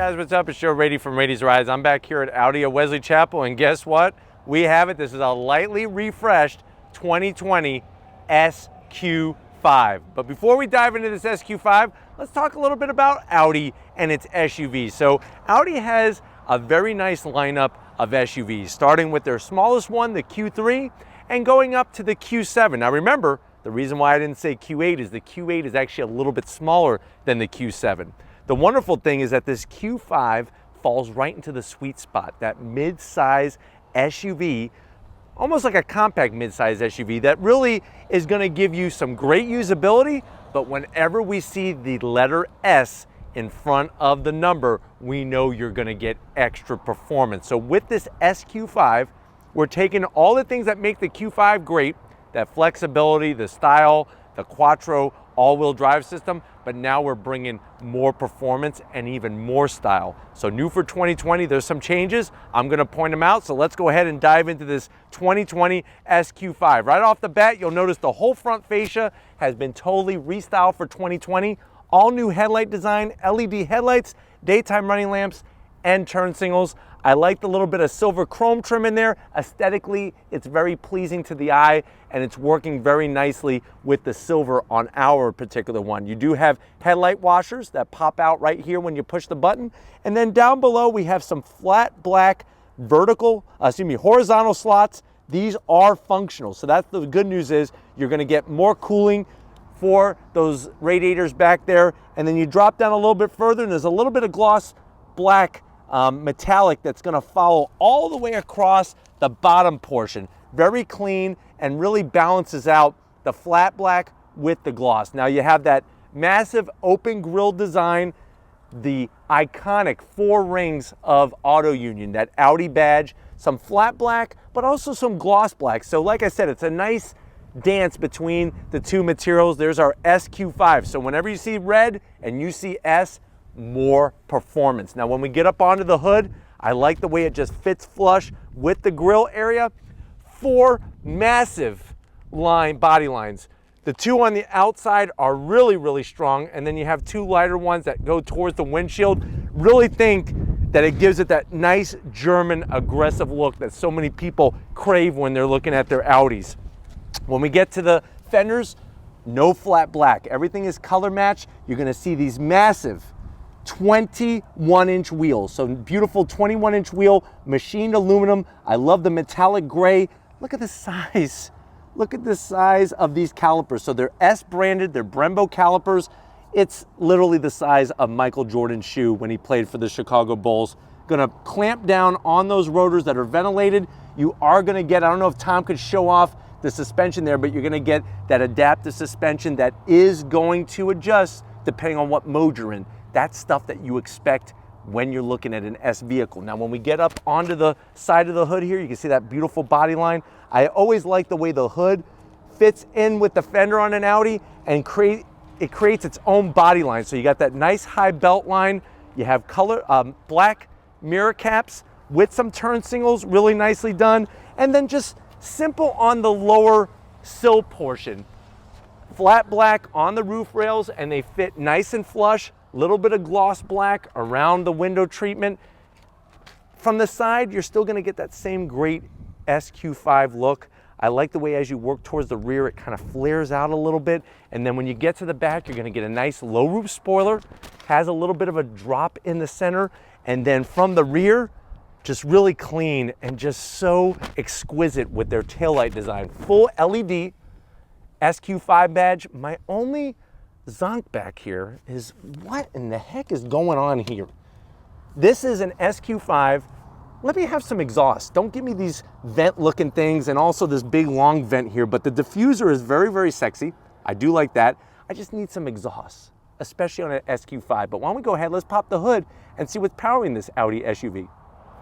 guys, what's up? It's Joe Rady from Rady's Rides. I'm back here at Audi at Wesley Chapel, and guess what? We have it. This is a lightly refreshed 2020 SQ5. But before we dive into this SQ5, let's talk a little bit about Audi and its SUVs. So Audi has a very nice lineup of SUVs, starting with their smallest one, the Q3, and going up to the Q7. Now remember, the reason why I didn't say Q8 is the Q8 is actually a little bit smaller than the Q7. The wonderful thing is that this Q5 falls right into the sweet spot, that mid-size SUV, almost like a compact mid-size SUV that really is going to give you some great usability, but whenever we see the letter S in front of the number, we know you're going to get extra performance. So with this SQ5, we're taking all the things that make the Q5 great, that flexibility, the style, the Quattro all-wheel drive system, but now we're bringing more performance and even more style. So new for 2020, there's some changes. I'm gonna point them out, so let's go ahead and dive into this 2020 SQ5. Right off the bat, you'll notice the whole front fascia has been totally restyled for 2020. All new headlight design, LED headlights, daytime running lamps, and turn signals. I like the little bit of silver chrome trim in there. Aesthetically, it's very pleasing to the eye, and it's working very nicely with the silver on our particular one. You do have headlight washers that pop out right here when you push the button. And then down below, we have some flat black horizontal slots. These are functional. So that's the good news, is you're gonna get more cooling for those radiators back there. And then you drop down a little bit further, and there's a little bit of gloss black metallic that's going to follow all the way across the bottom portion. Very clean and really balances out the flat black with the gloss. Now you have that massive open grille design, the iconic 4 rings of Auto Union, that Audi badge, some flat black, but also some gloss black. So like I said, it's a nice dance between the two materials. There's our SQ5. So whenever you see red and you see S, more performance. Now when we get up onto the hood, I like the way it just fits flush with the grille area. 4 massive body lines. The 2 on the outside are really, really strong, and then you have 2 lighter ones that go towards the windshield. Really think that it gives it that nice German aggressive look that so many people crave when they're looking at their Audis. When we get to the fenders, no flat black. Everything is color matched. You're gonna see these massive 21-inch wheels. So beautiful 21-inch wheel, machined aluminum. I love the metallic gray. Look at the size. Look at the size of these calipers. So they're S branded, they're Brembo calipers. It's literally the size of Michael Jordan's shoe when he played for the Chicago Bulls. Gonna clamp down on those rotors that are ventilated. You are gonna get, I don't know if Tom could show off the suspension there, but you're gonna get that adaptive suspension that is going to adjust depending on what mode you're in. That's stuff that you expect when you're looking at an S vehicle. Now, when we get up onto the side of the hood here, you can see that beautiful body line. I always like the way the hood fits in with the fender on an Audi, and it creates its own body line. So you got that nice high belt line. You have color black mirror caps with some turn signals, really nicely done. And then just simple on the lower sill portion. Flat black on the roof rails, and they fit nice and flush. Little bit of gloss black around the window treatment. From the side, you're still gonna get that same great SQ5 look. I like the way as you work towards the rear, it kind of flares out a little bit. And then when you get to the back, you're gonna get a nice low roof spoiler, has a little bit of a drop in the center. And then from the rear, just really clean and just so exquisite with their taillight design. Full LED SQ5 badge. My only zonk back here is, what in the heck is going on here? This is an SQ5. Let me have some exhaust. Don't give me these vent looking things, and also this big long vent here, but the diffuser is very, very sexy. I do like that. I just need some exhaust, especially on an SQ5. But why don't we go ahead, let's pop the hood and see what's powering this Audi SUV.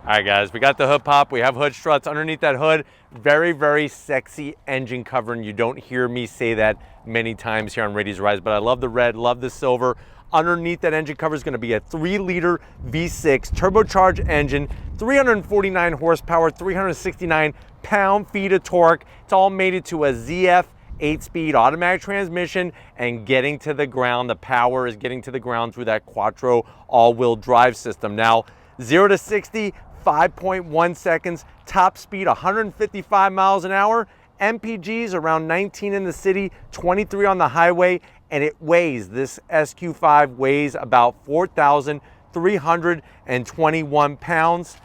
All right, guys, we got the hood pop. We have hood struts underneath that hood. Very, very sexy engine cover, and you don't hear me say that many times here on Rady's Rides, but I love the red, love the silver. Underneath that engine cover is going to be a 3-liter V6 turbocharged engine, 349 horsepower, 369 pound-feet of torque. It's all mated to a ZF 8-speed automatic transmission and getting to the ground. The power is getting to the ground through that quattro all-wheel drive system. Now, 0 to 60, 5.1 seconds, top speed 155 miles an hour, MPGs around 19 in the city, 23 on the highway, and it weighs, this SQ5 weighs about 4,321 pounds.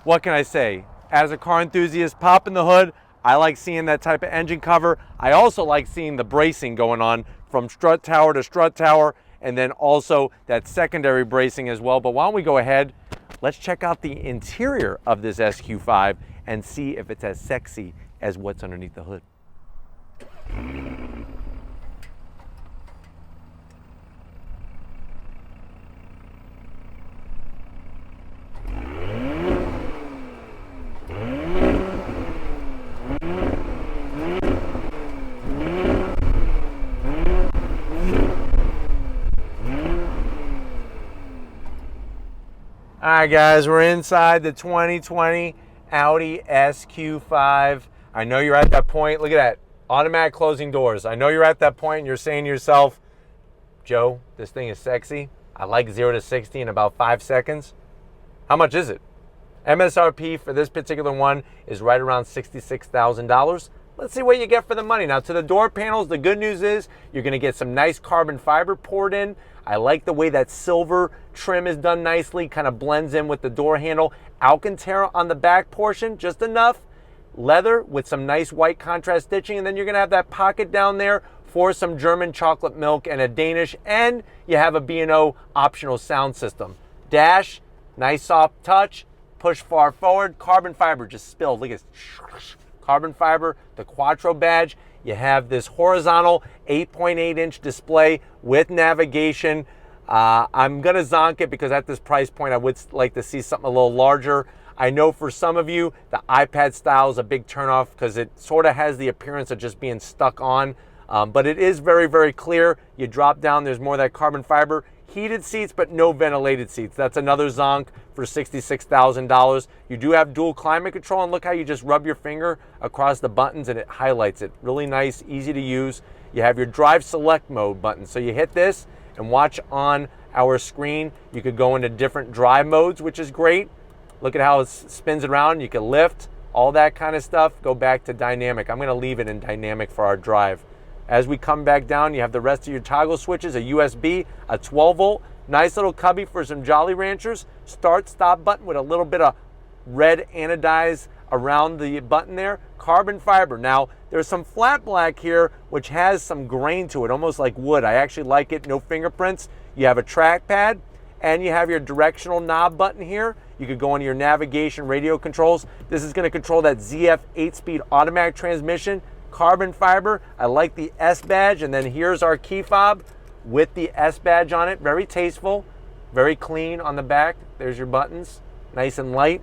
What can I say? As a car enthusiast, pop in the hood. I like seeing that type of engine cover. I also like seeing the bracing going on from strut tower to strut tower, and then also that secondary bracing as well. But why don't we go ahead, let's check out the interior of this SQ5 and see if it's as sexy as what's underneath the hood. All right, guys, we're inside the 2020 Audi SQ5. I know you're at that point. Look at that, automatic closing doors. I know you're at that point and you're saying to yourself, Joe, this thing is sexy. I like 0 to 60 in about 5 seconds. How much is it? MSRP for this particular one is right around $66,000. Let's see what you get for the money. Now, to the door panels, the good news is you're going to get some nice carbon fiber poured in. I like the way that silver trim is done nicely, kind of blends in with the door handle. Alcantara on the back portion, just enough. Leather with some nice white contrast stitching, and then you're going to have that pocket down there for some German chocolate milk and a Danish, and you have a B&O optional sound system. Dash, nice soft touch, push far forward, carbon fiber just spilled. Look at this. Carbon fiber, the Quattro badge. You have this horizontal 8.8-inch display with navigation. I'm going to zonk it because at this price point, I would like to see something a little larger. I know for some of you, the iPad style is a big turnoff because it sort of has the appearance of just being stuck on. But it is very, very clear. You drop down, there's more of that carbon fiber. Heated seats, but no ventilated seats. That's another zonk for $66,000. You do have dual climate control, and look how you just rub your finger across the buttons and it highlights it. Really nice, easy to use. You have your drive select mode button. So you hit this and watch on our screen. You could go into different drive modes, which is great. Look at how it spins around. You can lift, all that kind of stuff. Go back to dynamic. I'm gonna leave it in dynamic for our drive. As we come back down, you have the rest of your toggle switches, a USB, a 12 volt, nice little cubby for some Jolly Ranchers, start stop button with a little bit of red anodize around the button there, carbon fiber. Now, there's some flat black here, which has some grain to it, almost like wood. I actually like it, no fingerprints. You have a trackpad, and you have your directional knob button here. You could go into your navigation radio controls. This is gonna control that ZF 8-speed automatic transmission, carbon fiber. I like the S badge, and then here's our key fob with the S badge on it. Very tasteful, very clean on the back. There's your buttons, nice and light.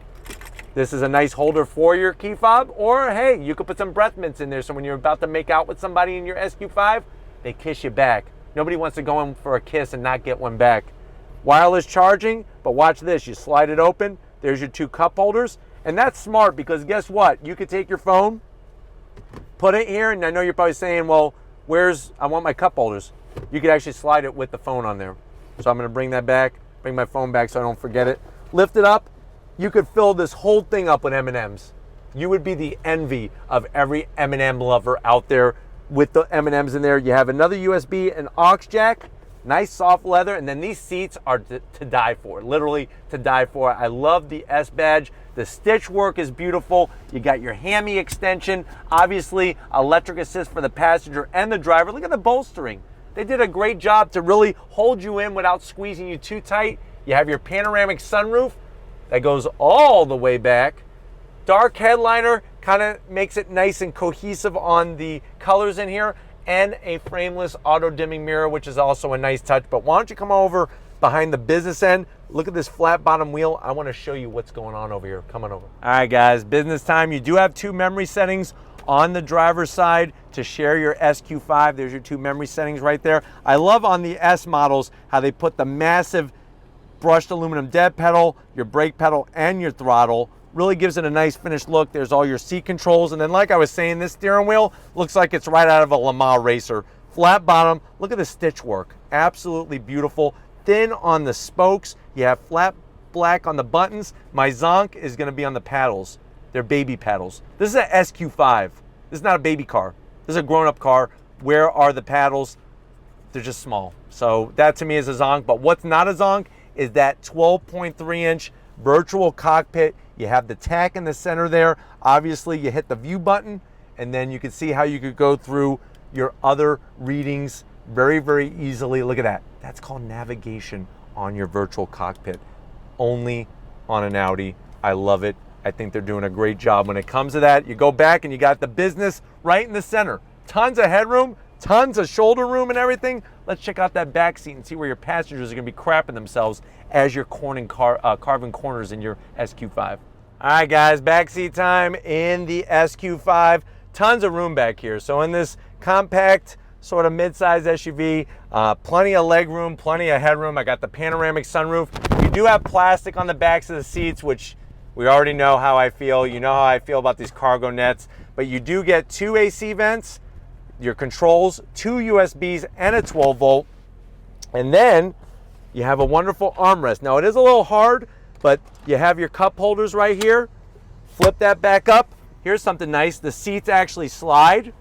This is a nice holder for your key fob, or hey, you could put some breath mints in there so when you're about to make out with somebody in your SQ5, they kiss you back. Nobody wants to go in for a kiss and not get one back. Wireless charging, but watch this, you slide it open, there's your 2 cup holders, and that's smart because guess what? You could take your phone, put it here, and I know you're probably saying, well, I want my cup holders. You could actually slide it with the phone on there. So I'm gonna bring that back, bring my phone back so I don't forget it. Lift it up, you could fill this whole thing up with M&Ms. You would be the envy of every M&M lover out there with the M&Ms in there. You have another USB and aux jack, nice soft leather, and then these seats are to die for, literally to die for. I love the S badge. The stitch work is beautiful. You got your hammy extension, obviously electric assist for the passenger and the driver. Look at the bolstering. They did a great job to really hold you in without squeezing you too tight. You have your panoramic sunroof that goes all the way back. Dark headliner kind of makes it nice and cohesive on the colors in here, and a frameless auto dimming mirror, which is also a nice touch. But why don't you come over behind the business end, look at this flat bottom wheel. I want to show you what's going on over here. Come on over. All right, guys, business time. You do have 2 memory settings on the driver's side to share your SQ5. There's your 2 memory settings right there. I love on the S models how they put the massive brushed aluminum dead pedal, your brake pedal, and your throttle. really gives it a nice finished look. There's all your seat controls. And then like I was saying, this steering wheel looks like it's right out of a Le Mans racer. Flat bottom, look at the stitch work. Absolutely beautiful. Thin on the spokes. You have flat black on the buttons. My zonk is gonna be on the paddles. They're baby paddles. This is a SQ5. This is not a baby car. This is a grown-up car. Where are the paddles? They're just small. So that to me is a zonk, but what's not a zonk is that 12.3-inch virtual cockpit. You have the tack in the center there. Obviously, you hit the view button, and then you can see how you could go through your other readings very, very easily. Look at that. That's called navigation on your virtual cockpit. Only on an Audi. I love it. I think they're doing a great job when it comes to that. You go back and you got the business right in the center. Tons of headroom, tons of shoulder room and everything. Let's check out that back seat and see where your passengers are gonna be crapping themselves as you're carving corners in your SQ5. All right, guys, back seat time in the SQ5. Tons of room back here. So in this compact, sort of mid-size SUV, plenty of leg room, plenty of headroom. I got the panoramic sunroof. We do have plastic on the backs of the seats, which we already know how I feel. You know how I feel about these cargo nets. But you do get 2 AC vents, your controls, 2 USBs, and a 12-volt. And then you have a wonderful armrest. Now, it is a little hard, but you have your cup holders right here. Flip that back up. Here's something nice. The seats actually slide,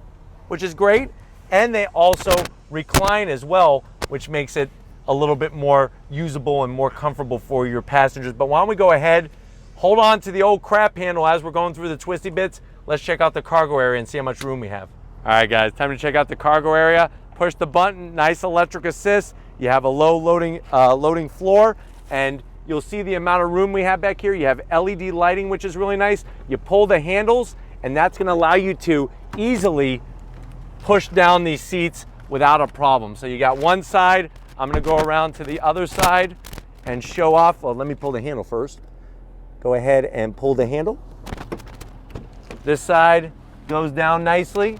which is great. And they also recline as well, which makes it a little bit more usable and more comfortable for your passengers. But why don't we go ahead, hold on to the old crap handle as we're going through the twisty bits. Let's check out the cargo area and see how much room we have. All right, guys, time to check out the cargo area. Push the button, nice electric assist. You have a low loading floor, and you'll see the amount of room we have back here. You have LED lighting, which is really nice. You pull the handles, and that's gonna allow you to easily push down these seats without a problem. So you got one side. I'm gonna go around to the other side and show off. Well, let me pull the handle first. Go ahead and pull the handle. This side goes down nicely.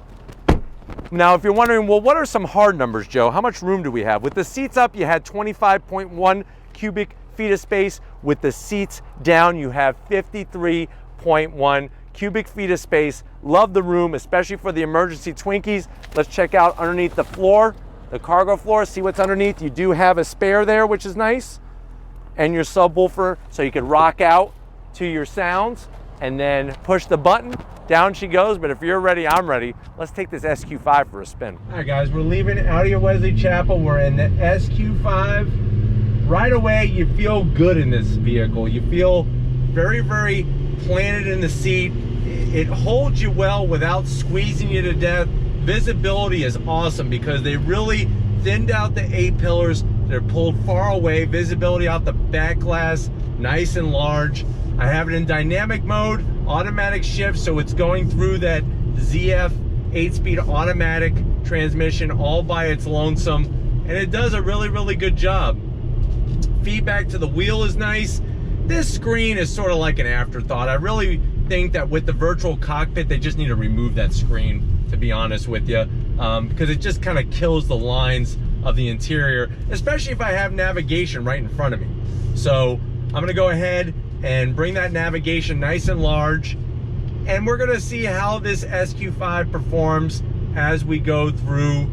Now, if you're wondering, well, what are some hard numbers, Joe? How much room do we have? With the seats up, you had 25.1 cubic feet of space. With the seats down, you have 53.1 cubic feet of space. Love the room, especially for the emergency Twinkies. Let's check out underneath the floor, the cargo floor, see what's underneath. You do have a spare there, which is nice, and your subwoofer, so you can rock out to your sounds, and then push the button. Down she goes, but if you're ready, I'm ready. Let's take this SQ5 for a spin. All right, guys, we're leaving Audi of Wesley Chapel. We're in the SQ5. Right away, you feel good in this vehicle. You feel very, very planted in the seat. It holds you well without squeezing you to death. Visibility is awesome because they really thinned out the A-pillars. They're pulled far away. Visibility out the back glass, nice and large. I have it in dynamic mode, automatic shift, so it's going through that ZF 8-speed automatic transmission all by its lonesome, and it does a really, really good job. Feedback to the wheel is nice. This screen is sort of like an afterthought. I really think that with the virtual cockpit, they just need to remove that screen, to be honest with you, because it just kind of kills the lines of the interior, especially if I have navigation right in front of me. So I'm gonna go ahead and bring that navigation nice and large, and we're gonna see how this SQ5 performs as we go through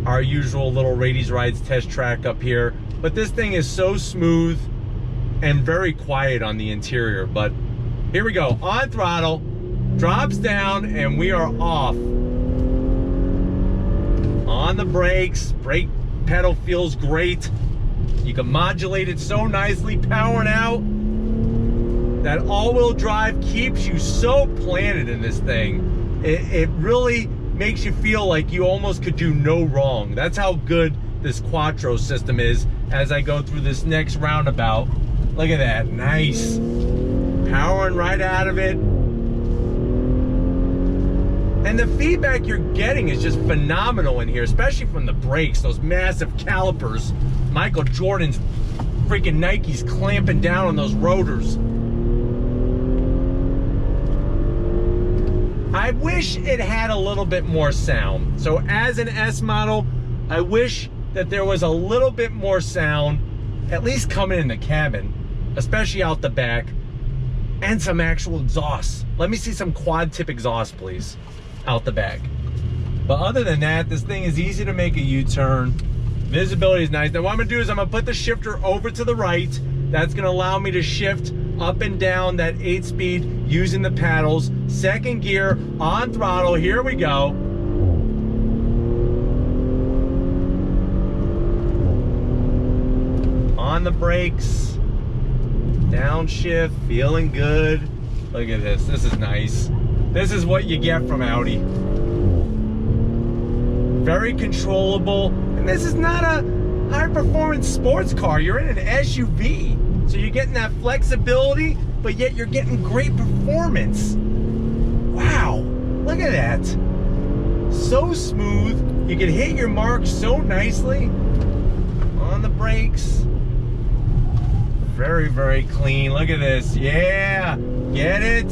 our usual little Radies Rides test track up here. But this thing is so smooth and very quiet on the interior. But here we go, on throttle, drops down, and we are off. On the brakes, brake pedal feels great. You can modulate it so nicely, powering out. That all-wheel drive keeps you so planted in this thing. It really makes you feel like you almost could do no wrong. That's how good this Quattro system is as I go through this next roundabout. Look at that, nice. Powering right out of it. And the feedback you're getting is just phenomenal in here, especially from the brakes, those massive calipers. Michael Jordan's freaking Nikes clamping down on those rotors. I wish it had a little bit more sound. So as an S model, I wish that there was a little bit more sound, at least coming in the cabin, especially out the back. and some actual exhaust. Let me see some quad tip exhaust, please, out the back. But other than that, this thing is easy to make a U-turn. Visibility is nice. Now what I'm gonna do is I'm gonna put the shifter over to the right. That's gonna allow me to shift up and down that 8-speed using the paddles. Second gear on throttle, here we go. On the brakes, downshift, feeling good. Look at this, this is nice. This is what you get from Audi. Very controllable, and this is not a high performance sports car. You're in an SUV. So you're getting that flexibility, but yet you're getting great performance. Wow, look at that. So smooth, you can hit your mark so nicely. On the brakes. Very, very clean. Look at this. Yeah, get it?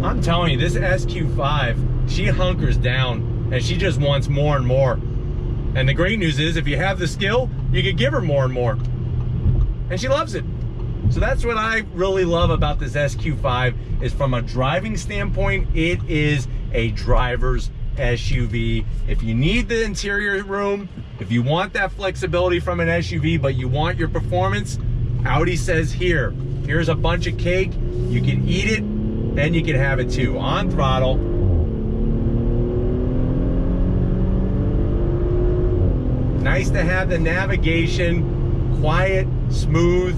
I'm telling you, this SQ5, she hunkers down and she just wants more and more. And the great news is if you have the skill, you can give her more and more. And she loves it. So that's what I really love about this SQ5 is from a driving standpoint, it is a driver's SUV. If you need the interior room, if you want that flexibility from an SUV, but you want your performance, Audi says here's a bunch of cake. You can eat it and you can have it too. On throttle. Nice to have the navigation, quiet, smooth,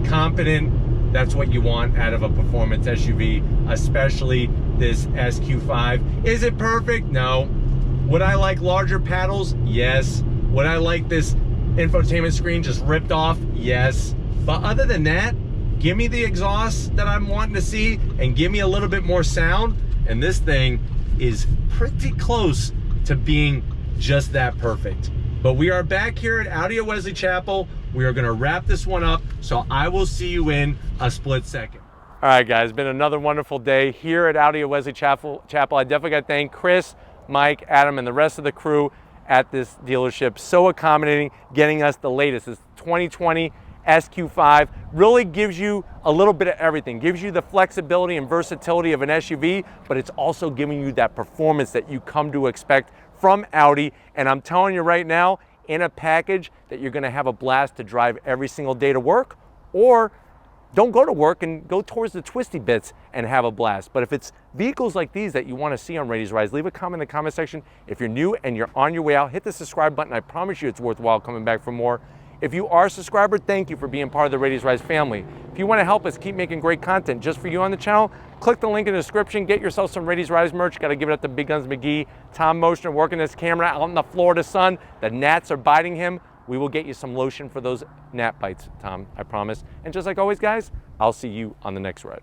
confident. That's what you want out of a performance SUV, especially this SQ5. Is it perfect? No. Would I like larger paddles? Yes. Would I like this infotainment screen just ripped off? Yes. But other than that, give me the exhaust that I'm wanting to see and give me a little bit more sound, and this thing is pretty close to being just that perfect. But we are back here at Audi Wesley Chapel. We are gonna wrap this one up, so I will see you in a split second. All right, guys, been another wonderful day here at Audi Wesley Chapel. I definitely got to thank Chris, Mike, Adam, and the rest of the crew at this dealership. So accommodating, getting us the latest. This 2020 SQ5 really gives you a little bit of everything. Gives you the flexibility and versatility of an SUV, but it's also giving you that performance that you come to expect from Audi. And I'm telling you right now, in a package that you're gonna have a blast to drive every single day to work, or don't go to work and go towards the twisty bits and have a blast. But if it's vehicles like these that you want to see on Rady's Rise, leave a comment in the comment section. If you're new and you're on your way out, hit the subscribe button. I promise you it's worthwhile coming back for more. If you are a subscriber, thank you for being part of the Rady's Rise family. If you want to help us keep making great content just for you on the channel, click the link in the description, get yourself some Rady's Rise merch. Got to give it up to Big Guns McGee, Tom Motioner working this camera out in the Florida sun. The gnats are biting him. We will get you some lotion for those gnat bites, Tom, I promise. And just like always, guys, I'll see you on the next ride.